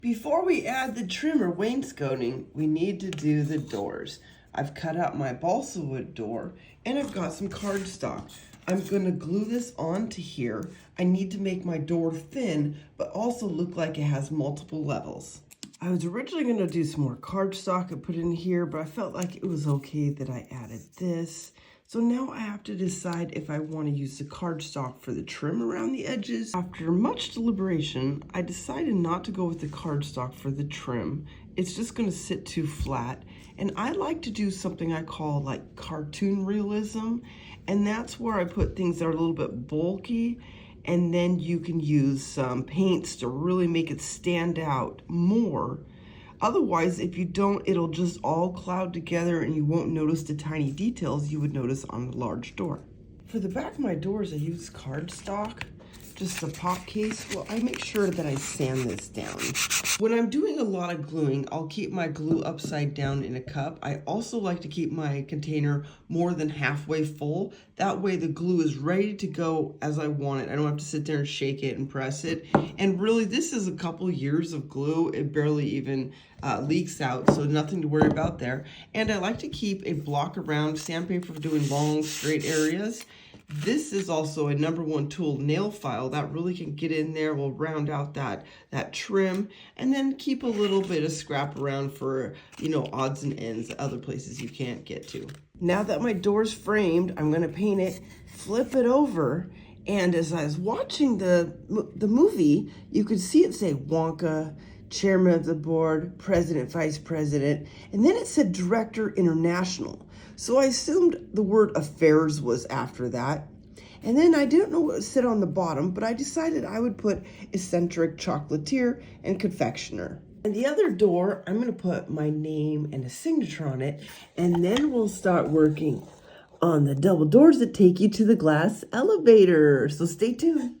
Before we add the trim or wainscoting, we need to do the doors. I've cut out my balsa wood door and I've got some cardstock. I'm going to glue this onto here. I need to make my door thin, but also look like it has multiple levels. I was originally going to do some more cardstock and put in here, but I felt like it was okay that I added this. So now I have to decide if I want to use the cardstock for the trim around the edges. After much deliberation, I decided not to go with the cardstock for the trim. It's just going to sit too flat. And I like to do something I call like cartoon realism. And that's where I put things that are a little bit bulky. And then you can use some paints to really make it stand out more. Otherwise, if you don't, it'll just all cloud together and you won't notice the tiny details you would notice on the large door. For the back of my doors, I use cardstock, just a pop case. Well, I make sure that I sand this down. When I'm doing a lot of gluing, I'll keep my glue upside down in a cup. I also like to keep my container more than halfway full. That way the glue is ready to go as I want it. I don't have to sit there and shake it and press it. And really, this is a couple years of glue. It barely even leaks out, so nothing to worry about there. And I like to keep a block around sandpaper for doing long, straight areas. This is also a #1 tool, nail file, that really can get in there, will round out that trim, and then keep a little bit of scrap around for, odds and ends, other places you can't get to. Now that my door's framed, I'm gonna paint it, flip it over, and as I was watching the movie, you could see it say Wonka, chairman of the board, president, vice president, and then it said director international. So I assumed the word affairs was after that. And then I didn't know what said on the bottom, but I decided I would put eccentric chocolatier and confectioner. And the other door, I'm gonna put my name and a signature on it, and then we'll start working on the double doors that take you to the glass elevator. So stay tuned.